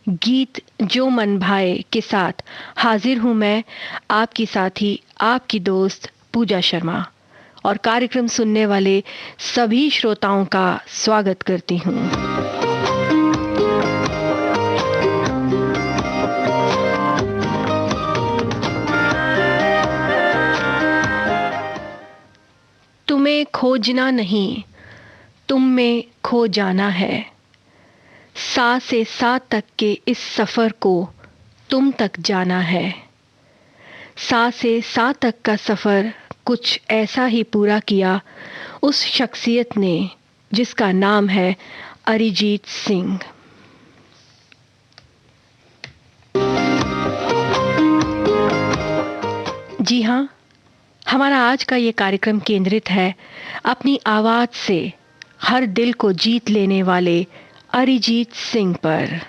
गीत जो मन भाए के साथ हाजिर हूं मैं, आपकी साथी, आपकी दोस्त पूजा शर्मा। और कार्यक्रम सुनने वाले सभी श्रोताओं का स्वागत करती हूं। तुम्हें खोजना नहीं, तुम में खो जाना है। 7 से 7 तक के इस सफर को तुम तक जाना है। 7 से 7 तक का सफर कुछ ऐसा ही पूरा किया उस शख्सियत ने जिसका नाम है अरिजीत सिंह। जी हाँ, हमारा आज का ये कार्यक्रम केंद्रित है अपनी आवाज से हर दिल को जीत लेने वाले अरिजीत सिंह पर।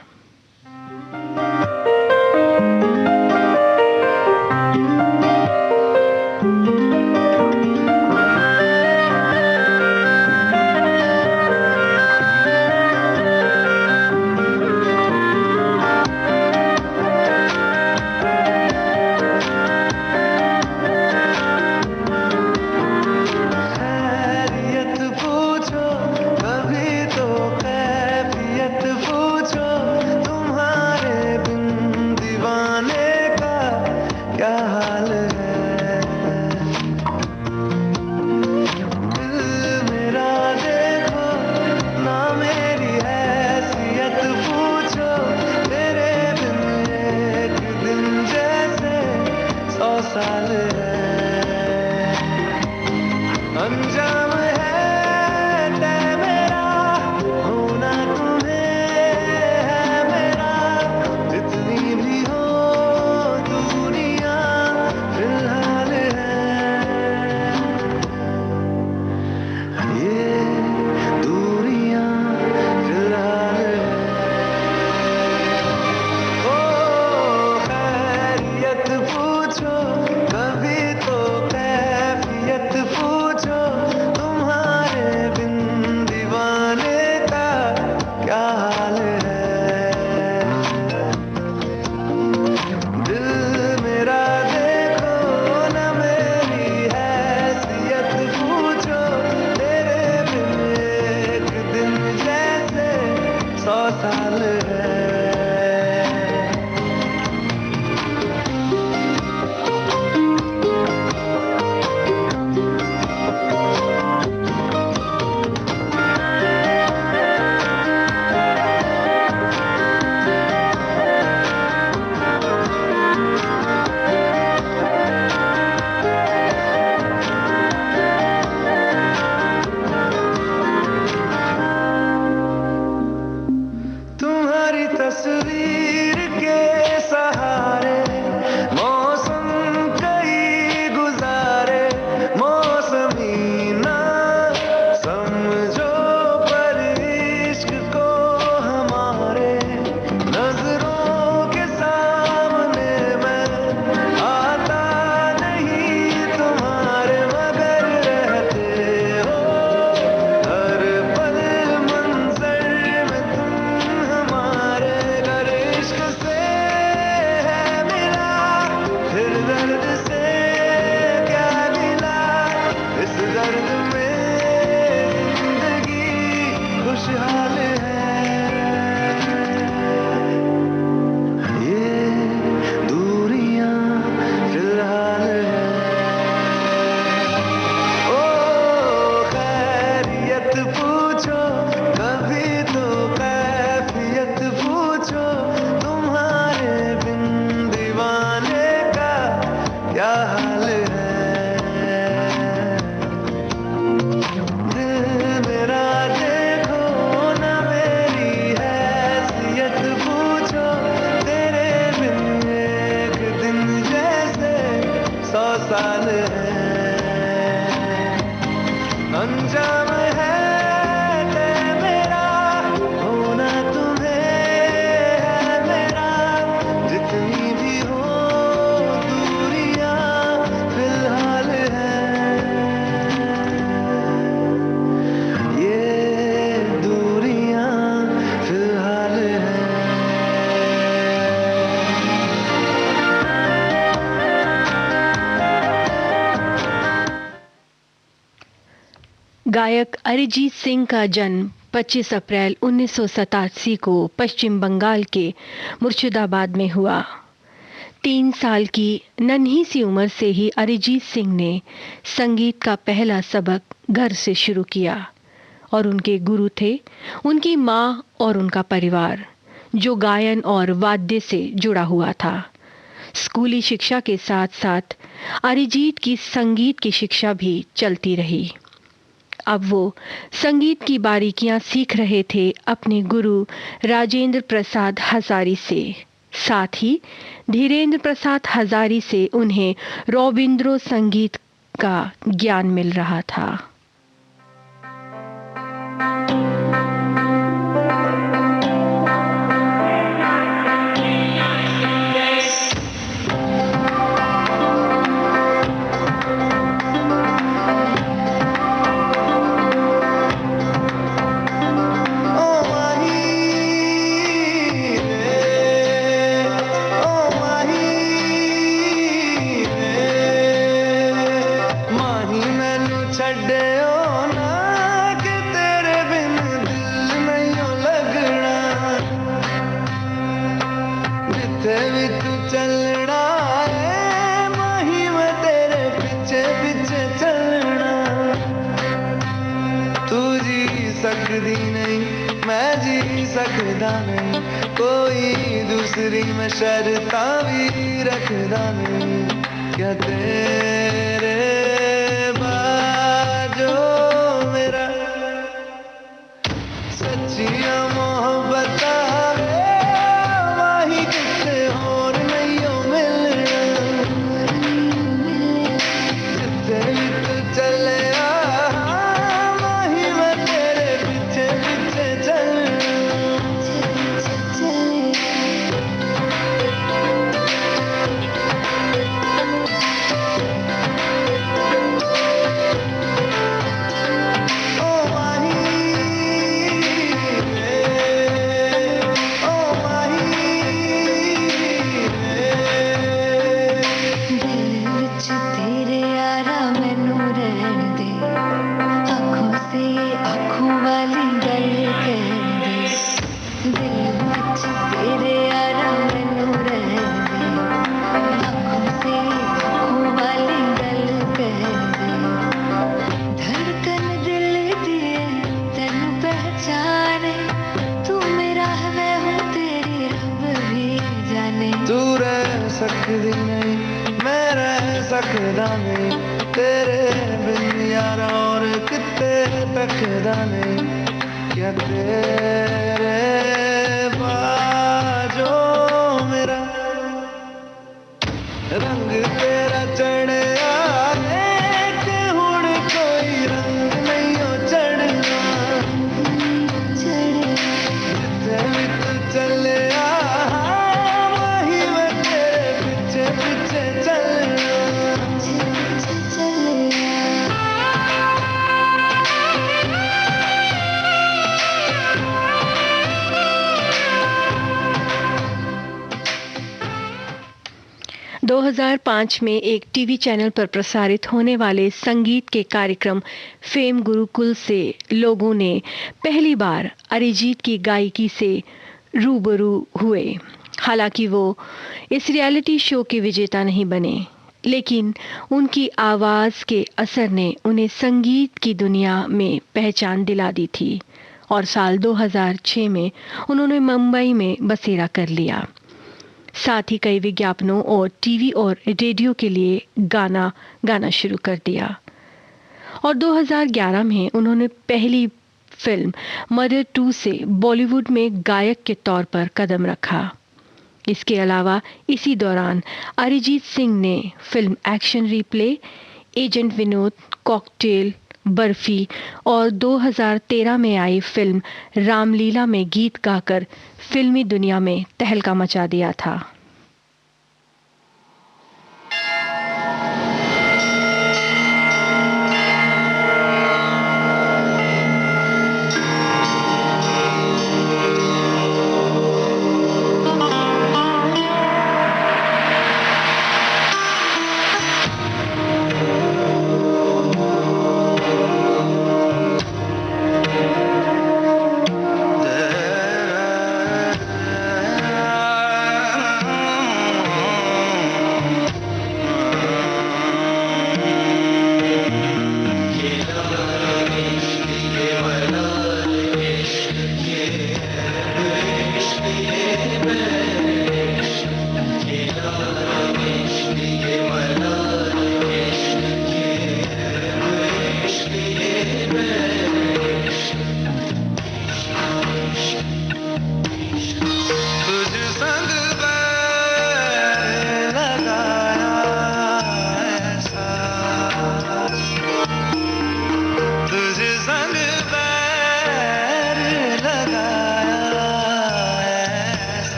गायक अरिजीत सिंह का जन्म 25 अप्रैल 1987 को पश्चिम बंगाल के मुर्शिदाबाद में हुआ। 3 साल की नन्ही सी उम्र से ही अरिजीत सिंह ने संगीत का पहला सबक घर से शुरू किया और उनके गुरु थे उनकी माँ और उनका परिवार, जो गायन और वाद्य से जुड़ा हुआ था। स्कूली शिक्षा के साथ साथ अरिजीत की संगीत की शिक्षा भी चलती रही। अब वो संगीत की बारीकियां सीख रहे थे अपने गुरु राजेंद्र प्रसाद हजारी से। साथ ही धीरेंद्र प्रसाद हजारी से उन्हें रविंद्रो संगीत का ज्ञान मिल रहा था। कोई दूसरी में शर्ता भी रखदा नहीं, क्या तेरे बाजो मेरा सच्चियां मोहब्बत वाही किसे और नहीं मिलना, जिथे भी तू चले वही मैं तेरे पीछे पीछे चलना। सकदा नहीं तेरे बिन यार और किते तकदा नहीं, क्या तेरे बाजो मेरा रंग तेरा चढ़े कि हुण कोई रंग नहीं हो चढ़ना, जिथे भी तू चले वही मैं तेरे पीछे पीछे चलना। 2005 में एक टीवी चैनल पर प्रसारित होने वाले संगीत के कार्यक्रम फेम गुरुकुल से लोगों ने पहली बार अरिजीत की गायकी से रूबरू हुए। हालांकि वो इस रियलिटी शो के विजेता नहीं बने, लेकिन उनकी आवाज के असर ने उन्हें संगीत की दुनिया में पहचान दिला दी थी और साल 2006 में उन्होंने मुंबई में बसेरा कर लिया। साथ ही कई विज्ञापनों और टीवी और रेडियो के लिए गाना शुरू कर दिया और 2011 में उन्होंने पहली फिल्म मदर 2 से बॉलीवुड में गायक के तौर पर कदम रखा। इसके अलावा इसी दौरान अरिजीत सिंह ने film action replay, agent Vinod, cocktail, barfi और 2013 में आई फिल्म रामलीला में गीत गाकर फिल्मी दुनिया में तहलका मचा दिया था।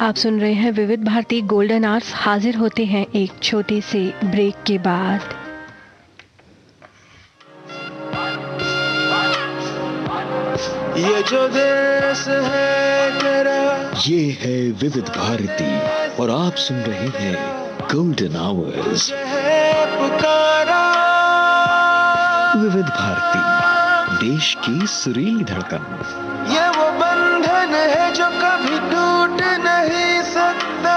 आप सुन रहे हैं विविध भारती गोल्डन आवर्स। हाजिर होते हैं एक छोटे से ब्रेक के बाद। ये जो देश है तेरा, ये है विविध भारती और आप सुन रहे हैं गोल्डन आवर्स। है पुकारा, विविध भारती, देश की सुरीली धड़कन। ये वो बंधन है जो कभी टूट नहीं सकता।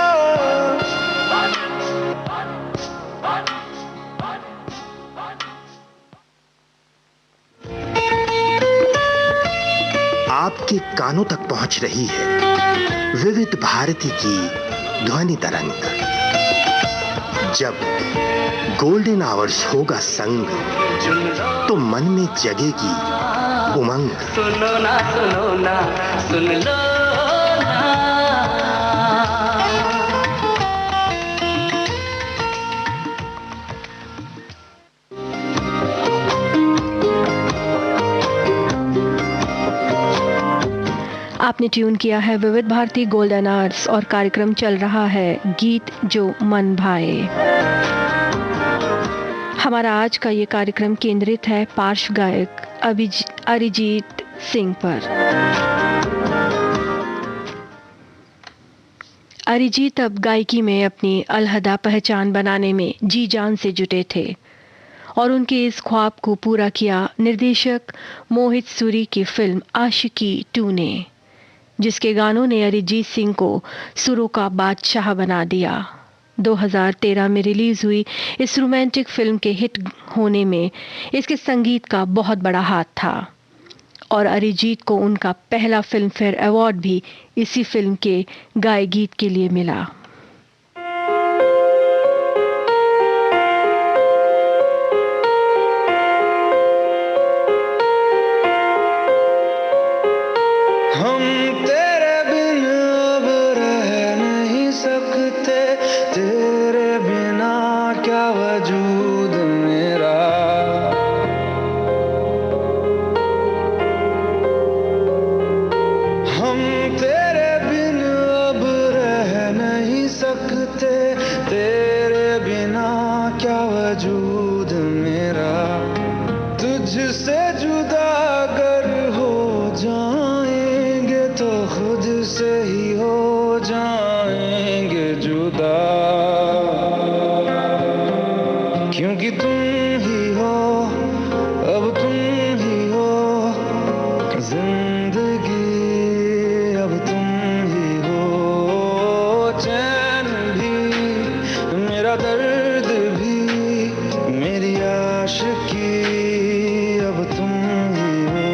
आपके कानों तक पहुंच रही है विविध भारती की ध्वनि तरंग। जब गोल्डन आवर्स होगा संग, तो मन में जगेगी उमंग। सुनो ना सुन लो ना। आपने ट्यून किया है विविध भारती गोल्डन आवर्स और कार्यक्रम चल रहा है गीत जो मन भाए। हमारा आज का ये कार्यक्रम केंद्रित है पार्श्व गायक अरिजीत सिंह पर। अरिजीत अब गायकी में अपनी अलहदा पहचान बनाने में जी जान से जुटे थे और उनके इस ख्वाब को पूरा किया निर्देशक मोहित सूरी की फिल्म आशिकी 2 ने, जिसके गानों ने अरिजीत सिंह को सुरों का बादशाह बना दिया। 2013 में रिलीज हुई इस रोमांटिक फिल्म के हिट होने में इसके संगीत का बहुत बड़ा हाथ था और अरिजीत को उनका पहला फिल्म फेयर अवार्ड भी इसी फिल्म के गाए गीत के लिए मिला। हम तेरे बिन अब रह नहीं सकते, तेरे बिना क्या वजूद मेरा। हम तेरे बिन अब रह नहीं सकते, तेरे बिना क्या वजूद मेरा। तुझसे जुदा अगर हो जाएंगे तो खुद से ही हो जाएंगे जुदा, क्योंकि तुम ही हो, अब तुम ही हो जिंदगी, अब तुम ही हो चैन भी, मेरा दर्द भी, मेरी आशिकी, अब तुम ही हो।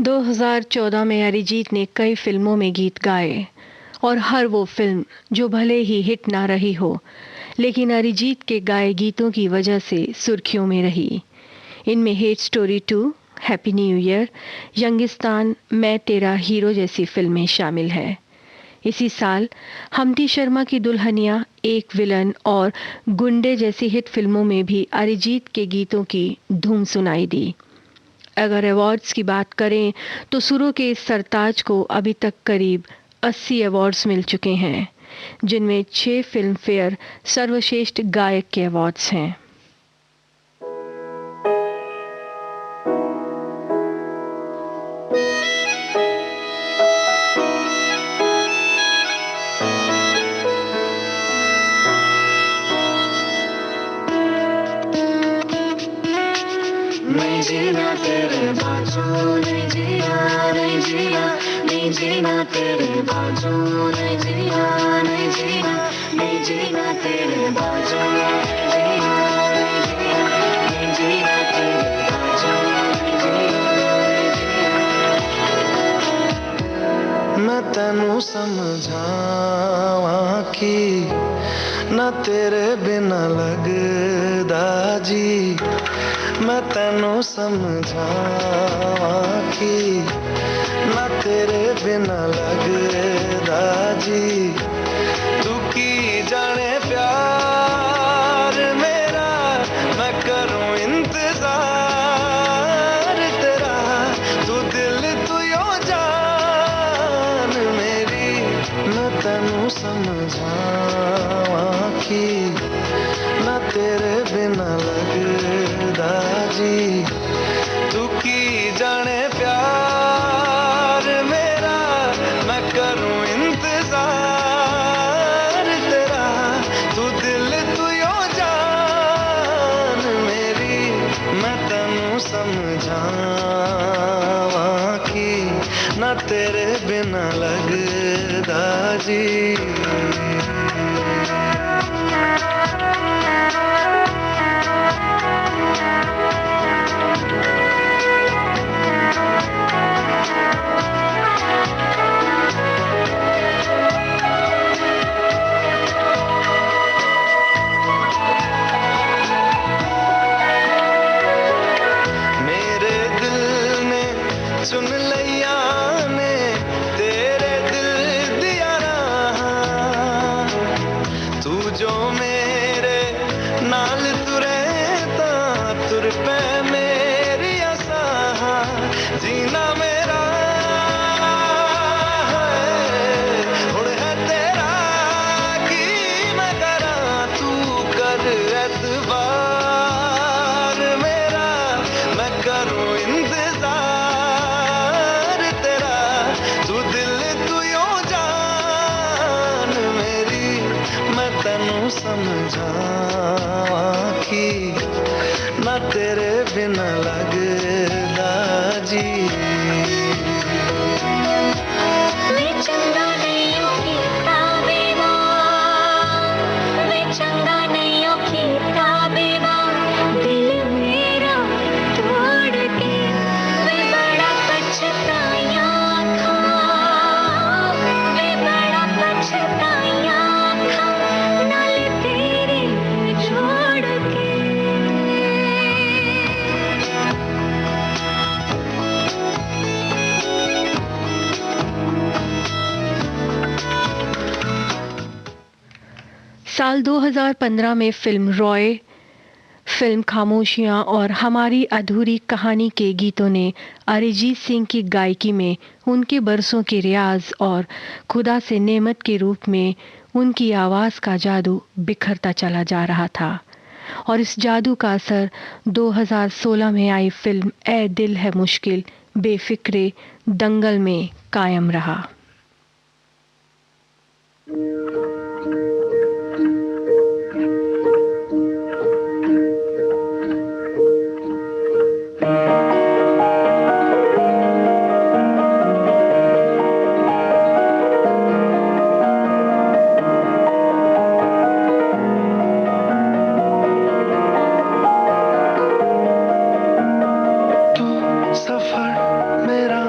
2014 में अरिजीत ने कई फिल्मों में गीत गाए और हर वो फिल्म जो भले ही हिट ना रही हो, लेकिन अरिजीत के गाए गीतों की वजह से सुर्खियों में रही। इनमें hate story 2, happy new year, Youngistan, मैं तेरा हीरो जैसी फिल्में शामिल हैं। इसी साल हम्टी शर्मा की दुल्हनिया, एक विलन और गुंडे जैसी हिट फिल्मों में भी अरिजीत के गीतों की धूम सुनाई दी। अगर अवार्ड्स की बात करें तो सुरों के इस सरताज को अभी तक करीब 80 अवार्ड्स मिल चुके हैं, जिनमें 6 फिल्म फेयर सर्वश्रेष्ठ गायक के अवार्ड्स हैं। नहीं जीना तेरे बाजू, नहीं जीना, नहीं जीना, नहीं जीना तेरे बाजू, नहीं जीना, नहीं जीना, नहीं जीना तेरे बाजू, नहीं जीना, नहीं जीना, नहीं जीना तेरे बाजू, नहीं जीना, नहीं जीना। मैं तैनू समझावा कि ना तेरे बिना लगदा जी, मैं तैनू समझावा कि ना तेरे बिना लगदा जी, तू की जाने प्यार मेरा, मैं करूं इंतजार तेरा, तू दिल तू यो जान मेरी, मैं तैनू समझावा कि ना तेरे बिना लगदा जी, तू की जाने प्यार मेरा, मैं करूं इंतजार तेरा, तू दिल तू यो जान मेरी, मैं तैनू समझावा कि ना तेरे बिना लगदा जी। सुन लिया ने तेरे दिल दिया ना, तू जो मेरे नाल तुरे ता तुर पे मेरी आसा, जीना मेरा हुण है तेरा की मैं करा, तू कर एतबार मेरा, मैं करूं इंतजार समझावा कि ना तेरे बिना लगदा जी। वे चंगा नहीं कीता बेवार, वे चंगा नहीं कीता बेवार, दिल मेरा तोड़ के वे बड़ा पछताया था, वे बड़ा पछताया था, नाले तेरे छोड़ के। साल 2015 में फिल्म रॉय, फिल्म खामोशियां और हमारी अधूरी कहानी के गीतों ने अरिजीत सिंह की गायकी में उनके बरसों के रियाज और खुदा से नेमत के रूप में उनकी आवाज़ का जादू बिखरता चला जा रहा था। और इस जादू का असर 2016 में आई फिल्म ए दिल है मुश्किल, बेफिक्रे, दंगल में कायम रहा। सफर मेरा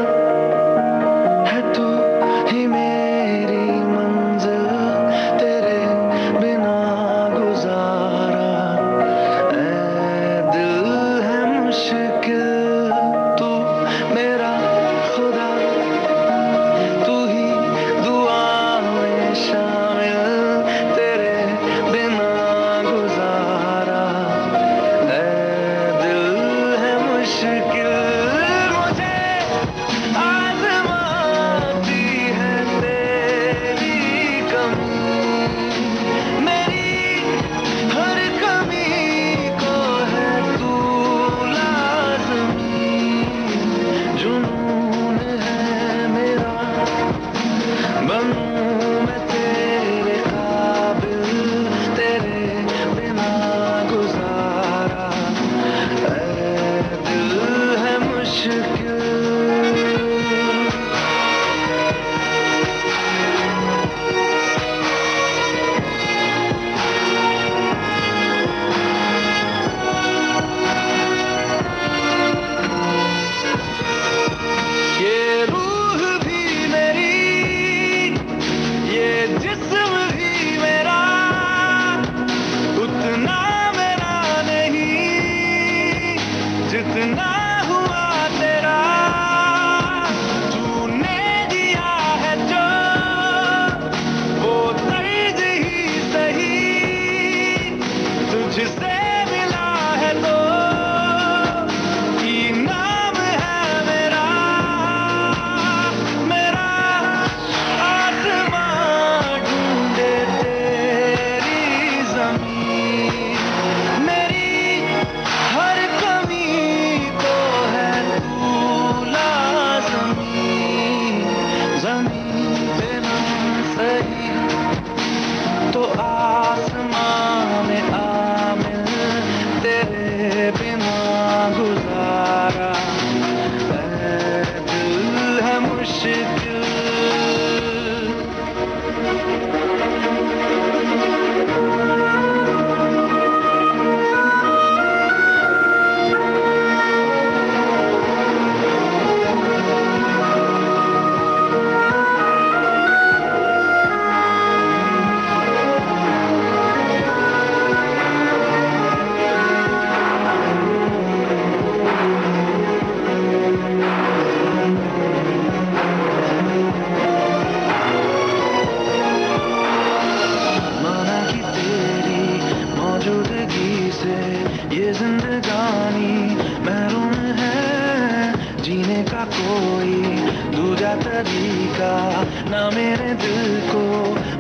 ना मेरे दिल को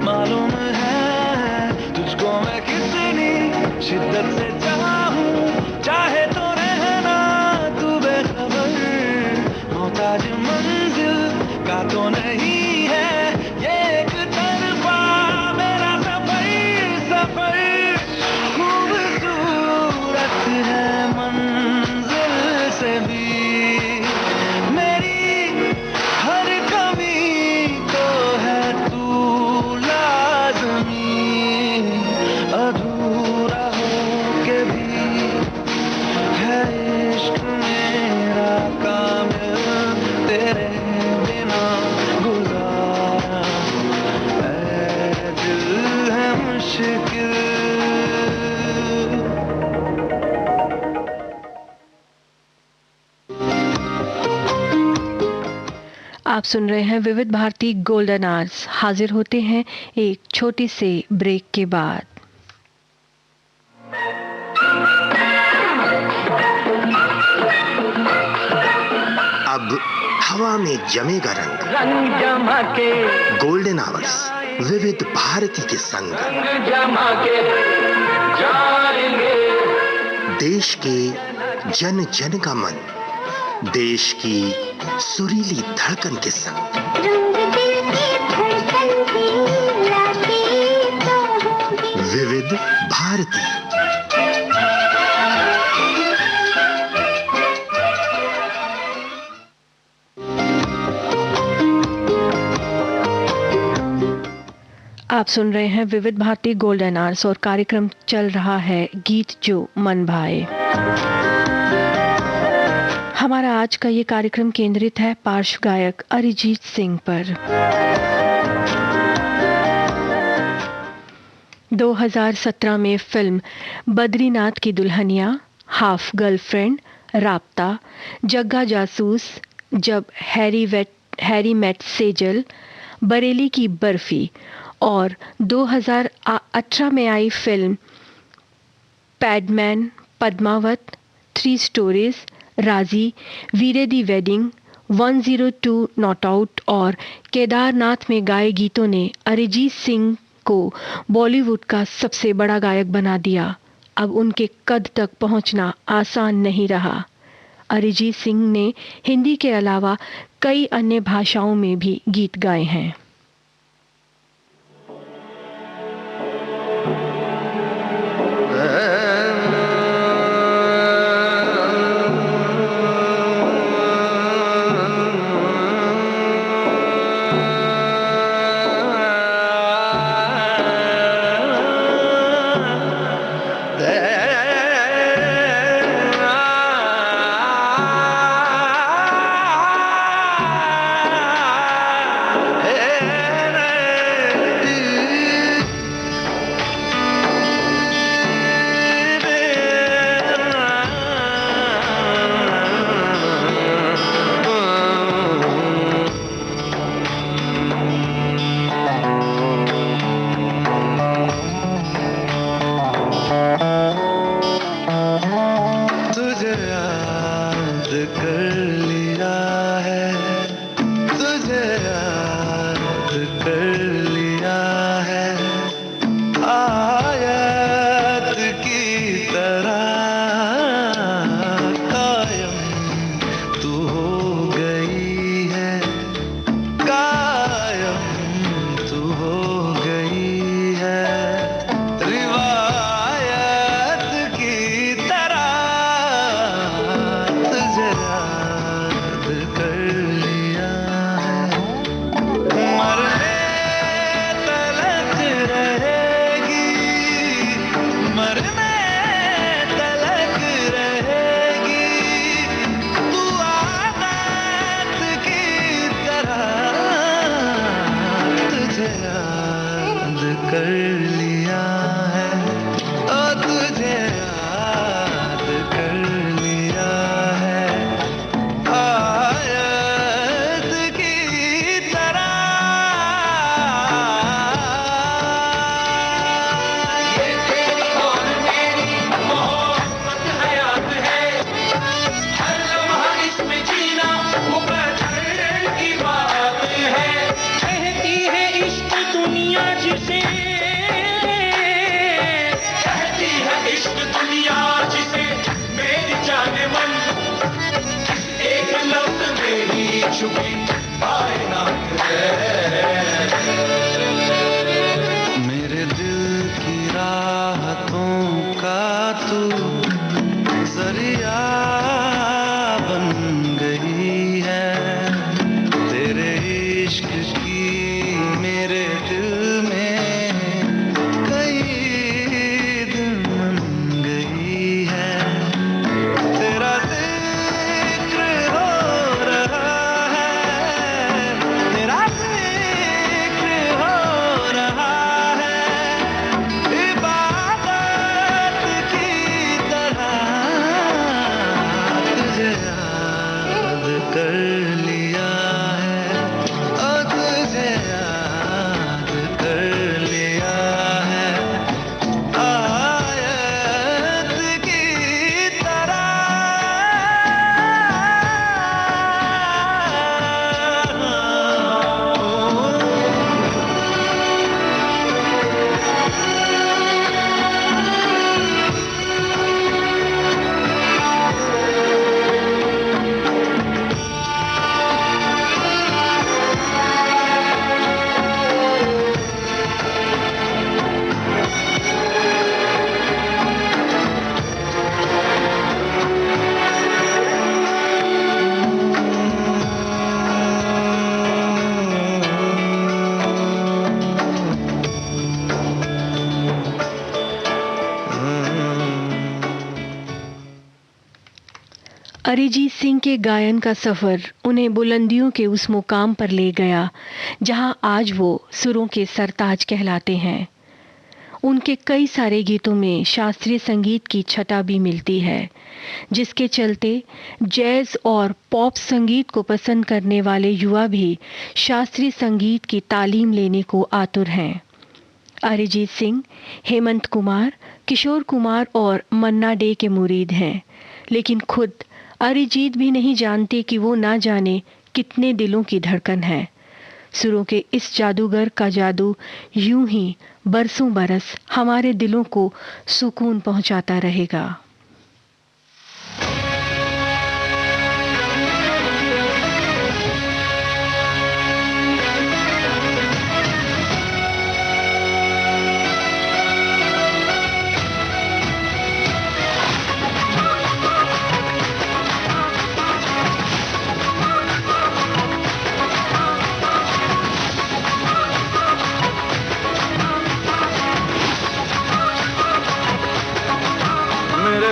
मालूम है तुझको मैं कितनी शिद्दत से चाहूं चाहे तो रहना तू बेखबर मोहताज मंजिल का तो नहीं है ये एक तरफा मेरा सफर खूबसूरत है मंजिल से भी मेरी हर कमी तो है तू लाज़मी अधूरा हो के भी है इश्क मेरा कामिल तेरे बिना गुजारा ऐ दिल है मुश्किल। आप सुन रहे हैं विविध भारती गोल्डन आवर्स। हाजिर होते हैं एक छोटी सी ब्रेक के बाद। अब हवा में जमेगा रंग रंग जमा के गोल्डन आवर्स विविध भारती के संग रंग जमा के जाएंगे देश के जन जन का मन देश की सुरीली धड़कन के संग विविध भारती। आप सुन रहे हैं विविध भारती गोल्डन आवर्स और कार्यक्रम चल रहा है गीत जो मन भाए। हमारा आज का ये कार्यक्रम केंद्रित है पार्श्व गायक अरिजीत सिंह पर। 2017 में फिल्म बद्रीनाथ की दुल्हनिया, हाफ गर्लफ्रेंड, राब्ता, जग्गा जासूस, जब हैरी मेट सेजल, बरेली की बर्फी और 2018 में आई फिल्म पैडमैन, पद्मावत, 3 स्टोरीज, राजी, वीरे दी वेडिंग, 102 नॉट आउट और केदारनाथ में गाए गीतों ने अरिजीत सिंह को बॉलीवुड का सबसे बड़ा गायक बना दिया। अब उनके कद तक पहुंचना आसान नहीं रहा। अरिजीत सिंह ने हिंदी के अलावा कई अन्य भाषाओं में भी गीत गाए हैं। छुपी कायनात है। मेरे दिल की राहतों का तू जरिया बन गई है। तेरे इश्क की मेरे दिल में कई दिन बन गई है। तेरा जिक्र हो रहा है, तेरा जिक्र हो रहा है, इबादत की तरह तुझे याद कर लिया है, ओ तुझे याद कर लिया है, आयत की तरह। अरिजीत सिंह के गायन का सफर उन्हें बुलंदियों के उस मुकाम पर ले गया जहां आज वो सुरों के सरताज कहलाते हैं। उनके कई सारे गीतों में शास्त्रीय संगीत की छटा भी मिलती है, जिसके चलते जैज और पॉप संगीत को पसंद करने वाले युवा भी शास्त्रीय संगीत की तालीम लेने को आतुर हैं। अरिजीत सिंह हेमंत कुमार, किशोर कुमार और मन्ना डे के मुरीद हैं, लेकिन खुद अरिजीत भी नहीं जानते कि वो ना जाने कितने दिलों की धड़कन है। सुरों के इस जादूगर का जादू यूं ही बरसों बरस हमारे दिलों को सुकून पहुंचाता रहेगा। मेरे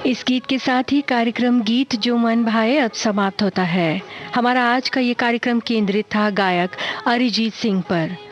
इस गीत के साथ ही कार्यक्रम गीत जो मन भाए अब समाप्त होता है। हमारा आज का ये कार्यक्रम केंद्रित था गायक अरिजीत सिंह पर।